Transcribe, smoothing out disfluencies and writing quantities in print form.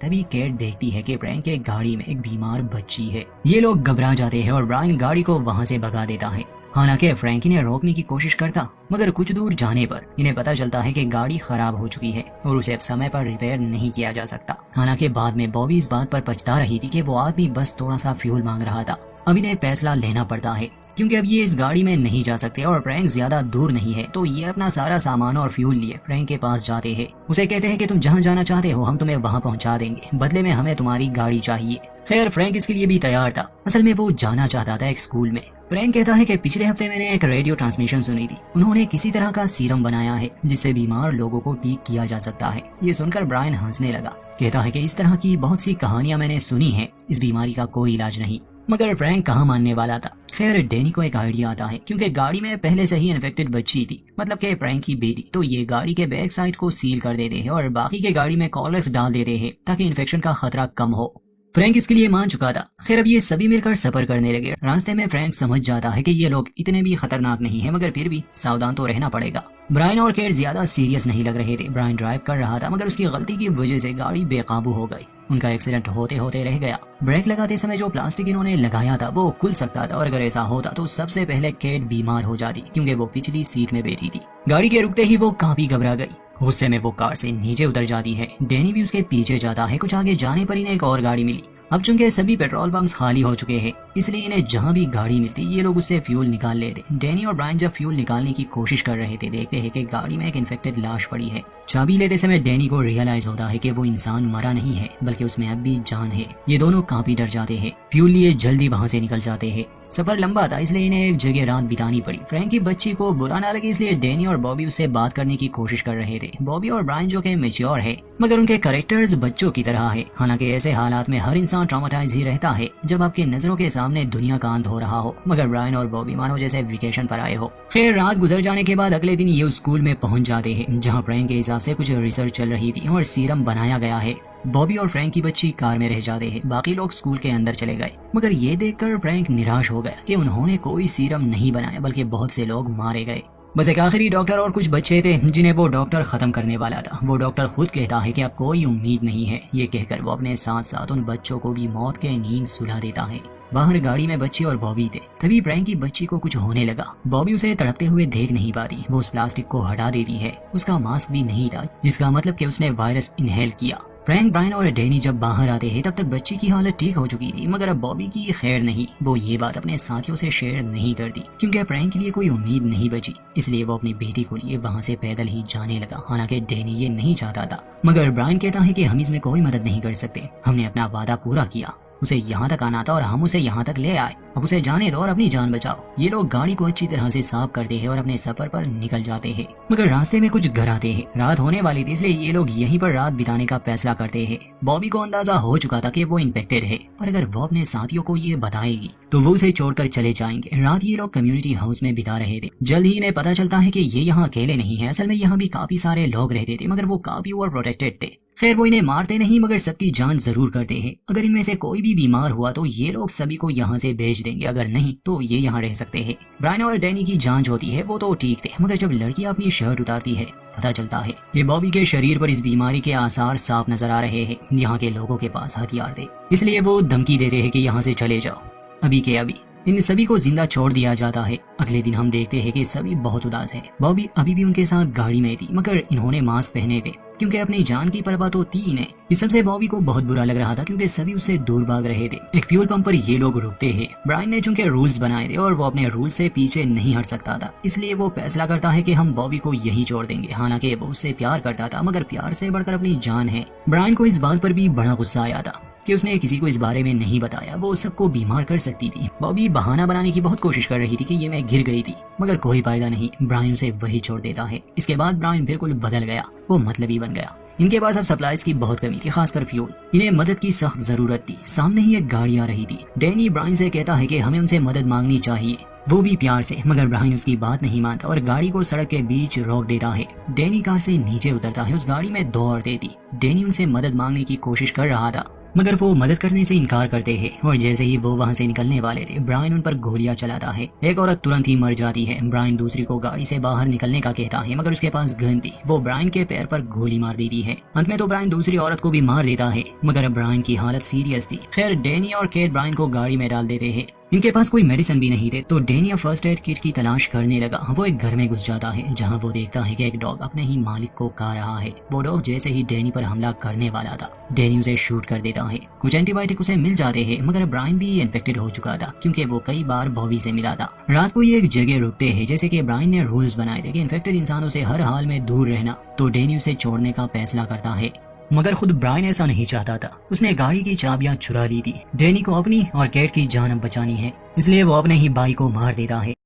तभी केट देखती है कि फ्रैंक के गाड़ी में एक बीमार बच्ची है। ये लोग घबरा जाते हैं और ब्रायन गाड़ी को वहाँ से भगा देता है। हालांकि फ्रैंक इन्हें रोकने की कोशिश करता, मगर कुछ दूर जाने पर इन्हें पता चलता है कि गाड़ी खराब हो चुकी है और उसे अब समय पर रिपेयर नहीं किया जा सकता। हालांकि बाद में बॉबी इस बात पर पछता रही थी कि वो आदमी बस थोड़ा सा फ्यूल मांग रहा था। अब इन्हें फैसला लेना पड़ता है क्योंकि अब ये इस गाड़ी में नहीं जा सकते और फ्रैंक ज्यादा दूर नहीं है, तो ये अपना सारा सामान और फ्यूल लिए फ्रैंक के पास जाते हैं। उसे कहते हैं कि तुम जहाँ जाना चाहते हो हम तुम्हें वहाँ पहुँचा देंगे, बदले में हमें तुम्हारी गाड़ी चाहिए। खैर फ्रैंक इसके लिए भी तैयार था। असल में वो जाना चाहता था एक स्कूल में। फ्रैंक कहता है कि पिछले हफ्ते मैंने एक रेडियो ट्रांसमिशन सुनी थी, उन्होंने किसी तरह का सीरम बनाया है जिससे बीमार लोगों को ठीक किया जा सकता है। ये सुनकर ब्रायन हंसने लगा। कहता है कि इस तरह की बहुत सी कहानियां मैंने सुनी है, इस बीमारी का कोई इलाज नहीं। मगर फ्रैंक कहाँ मानने वाला था। खैर डैनी को एक आइडिया आता है क्योंकि गाड़ी में पहले से ही इन्फेक्टेड बच्ची थी, मतलब कि फ्रैंक की बेटी। तो ये गाड़ी के बैक साइड को सील कर देते हैं और बाकी के गाड़ी में कॉलर्स डाल देते हैं ताकि इन्फेक्शन का खतरा कम हो। फ्रैंक इसके लिए मान चुका था। खैर अब ये सभी मिलकर सफर करने लगे। रास्ते में फ्रैंक समझ जाता है कि ये लोग इतने भी खतरनाक नहीं है, मगर फिर भी सावधान तो रहना पड़ेगा। ब्रायन और केट ज्यादा सीरियस नहीं लग रहे थे। ब्रायन ड्राइव कर रहा था, मगर उसकी गलती की वजह से गाड़ी बेकाबू हो गई। उनका एक्सीडेंट होते होते रह गया। ब्रेक लगाते समय जो प्लास्टिक इन्होंने लगाया था वो खुल सकता था और अगर ऐसा होता तो सबसे पहले केट बीमार हो जाती क्योंकि वो पिछली सीट में बैठी थी। गाड़ी के रुकते ही वो काफी घबरा गई। गुस्से में वो कार से नीचे उतर जाती है। डैनी भी उसके पीछे जाता है। कुछ आगे जाने पर इन्हें एक और गाड़ी मिली। अब चूंकि सभी पेट्रोल पंप्स खाली हो चुके हैं, इसलिए इन्हें जहां भी गाड़ी मिलती ये लोग उससे फ्यूल निकाल लेते। डैनी और ब्रायन जब फ्यूल निकालने की कोशिश कर रहे थे, देखते हैं कि गाड़ी में एक इन्फेक्टेड लाश पड़ी है। चाबी लेते समय डैनी को रियलाइज होता है कि वो इंसान मरा नहीं है, बल्कि उसमें अब भी जान है। ये दोनों काफी डर जाते हैं। फ्यूल लिए जल्दी वहां से निकल जाते हैं। सफर लंबा था, इसलिए इन्हें एक जगह रात बितानी पड़ी। फ्रैंक की बच्ची को बुरा ना लगे इसलिए डैनी और बॉबी उससे बात करने की कोशिश कर रहे थे। बॉबी और ब्रायन जो कि मैच्योर है, मगर उनके कैरेक्टर्स बच्चों की तरह है। हालांकि ऐसे हालात में हर इंसान ट्रॉमेटाइज ही रहता है जब आपके नजरों के सामने दुनिया का अंत हो रहा हो, मगर ब्रायन और बॉबी मानो जैसे वेकेशन पर आए हो। खैर रात गुजर जाने के बाद अगले दिन ये स्कूल में पहुंच जाते हैं जहाँ फ्रैंक के हिसाब से कुछ रिसर्च चल रही थी और सीरम बनाया गया है। बॉबी और फ्रैंक की बच्ची कार में रह जाते हैं। बाकी लोग स्कूल के अंदर चले गए, मगर ये देखकर फ्रैंक निराश हो गया कि उन्होंने कोई सीरम नहीं बनाया, बल्कि बहुत से लोग मारे गए। बस एक आखिरी डॉक्टर और कुछ बच्चे थे जिन्हें वो डॉक्टर खत्म करने वाला था। वो डॉक्टर खुद कहता है कि अब कोई उम्मीद नहीं है। ये कहकर वो अपने साथ साथ उन बच्चों को भी मौत के नींद सुला देता है। बाहर गाड़ी में बच्चे और बॉबी थे। तभी फ्रैंक की बच्ची को कुछ होने लगा। बॉबी उसे तड़पते हुए देख नहीं पाती। वो उस प्लास्टिक को हटा देती है। उसका मास्क भी नहीं था, जिसका मतलब कि उसने वायरस इनहेल किया। फ्रैंक, ब्रायन और डैनी जब बाहर आते हैं तब तक बच्ची की हालत ठीक हो चुकी थी, मगर अब बॉबी की खैर नहीं। वो ये बात अपने साथियों से शेयर नहीं करती क्योंकि फ्रैंक के लिए कोई उम्मीद नहीं बची। इसलिए वो अपनी बेटी को लिए वहाँ से पैदल ही जाने लगा। हालांकि डैनी ये नहीं चाहता था, मगर ब्रायन कहता है कि हम इसमें कोई मदद नहीं कर सकते। हमने अपना वादा पूरा किया। उसे यहाँ तक आना था और हम उसे यहाँ तक ले आए। अब उसे जाने दो और अपनी जान बचाओ। ये लोग गाड़ी को अच्छी तरह से साफ करते हैं और अपने सफर पर निकल जाते हैं, मगर रास्ते में कुछ घर आते हैं। रात होने वाली थी, इसलिए ये लोग यहीं पर रात बिताने का फैसला करते हैं। बॉबी को अंदाजा हो चुका था कि वो इन्फेक्टेड है और अगर वो अपने साथियों को ये बताएगी तो वो उसे छोड़कर चले जाएंगे। रात ये लोग कम्युनिटी हाउस में बिता रहे थे। जल्द ही इन्हें पता चलता है कि ये यहाँ अकेले नहीं है। असल में यहाँ भी काफी सारे लोग रहते थे, मगर वो काफी ओवर प्रोटेक्टेड थे। खैर वो इन्हें मारते नहीं, मगर सबकी जान जरूर करते हैं। अगर इनमें से कोई भी बीमार हुआ तो ये लोग सभी को यहाँ से भेज देंगे, अगर नहीं तो ये यहाँ रह सकते हैं। ब्रायन और डैनी की जांच होती है, वो तो ठीक थे, मगर जब लड़की अपनी शर्ट उतारती है पता चलता है कि बॉबी के शरीर पर इस बीमारी के आसार साफ नजर आ रहे हैं। यहाँ के लोगों के पास हथियार थे, इसलिए वो धमकी देते हैं कि यहाँ से चले जाओ अभी के अभी। इन सभी को जिंदा छोड़ दिया जाता है। अगले दिन हम देखते हैं कि सभी बहुत उदास हैं। बॉबी अभी भी उनके साथ गाड़ी में थी, मगर इन्होंने मास्क पहने थे क्योंकि अपनी जान की परवाह तो थी इन्हें। इस सबसे बॉबी को बहुत बुरा लग रहा था क्योंकि सभी उससे दूर भाग रहे थे। एक फ्यूल पंप पर ये लोग रुकते हैं। ब्रायन ने चूंकि रूल्स बनाए थे और वो अपने रूल से पीछे नहीं हट सकता था, इसलिए वो फैसला करता है कि हम बॉबी को यहीं छोड़ देंगे। हालांकि वो उससे प्यार करता था, मगर प्यार से बढ़कर अपनी जान है। ब्रायन को इस बात पर भी बड़ा गुस्सा आया था कि उसने किसी को इस बारे में नहीं बताया। वो सबको बीमार कर सकती थी। बॉबी बहाना बनाने की बहुत कोशिश कर रही थी कि ये मैं गिर गई थी, मगर कोई फायदा नहीं। ब्रायन उसे वही छोड़ देता है। इसके बाद ब्रायन बिल्कुल बदल गया, वो मतलबी बन गया। इनके पास अब सप्लाईज की बहुत कमी थी, खासकर फ्यूल। इन्हें मदद की सख्त जरूरत थी। सामने ही एक गाड़ी आ रही थी। डैनी ब्रायन से कहता है कि हमें उनसे मदद मांगनी चाहिए, वो भी प्यार से, मगर ब्रायन उसकी बात नहीं मानता और गाड़ी को सड़क के बीच रोक देता है। डैनी कार से नीचे उतरता है। उस गाड़ी में 2 औरतें थी। डैनी उनसे मदद मांगने की कोशिश कर रहा था, मगर वो मदद करने से इनकार करते हैं और जैसे ही वो वहाँ से निकलने वाले थे ब्रायन उन पर गोलियां चलाता है। एक औरत तुरंत ही मर जाती है। ब्रायन दूसरी को गाड़ी से बाहर निकलने का कहता है मगर उसके पास गन थी। वो ब्रायन के पैर पर गोली मार देती है। अंत में तो ब्रायन दूसरी औरत को भी मार देता है मगर ब्रायन की हालत सीरियस थी। खैर डैनी और केट ब्रायन को गाड़ी में डाल देते हैं। इनके पास कोई मेडिसिन भी नहीं थे तो डैनी फर्स्ट एड किट की तलाश करने लगा। वो एक घर में घुस जाता है जहां वो देखता है कि एक डॉग अपने ही मालिक को खा रहा है। वो डॉग जैसे ही डैनी पर हमला करने वाला था डैनी उसे शूट कर देता है। कुछ एंटीबायोटिक उसे मिल जाते हैं मगर ब्रायन भी इन्फेक्टेड हो चुका था क्योंकि वो कई बार बॉबी से मिला था। रात को ये एक जगह रुकते हैं जैसे कि ब्रायन ने रूल्स बनाए थे कि इन्फेक्टेड इंसानों से हर हाल में दूर रहना, तो डैनी उसे छोड़ने का फैसला करता है। मगर खुद ब्रायन ऐसा नहीं चाहता था। उसने गाड़ी की चाबियां चुरा ली थी। डैनी को अपनी और केट की जान बचानी है इसलिए वो अपने ही भाई को मार देता है।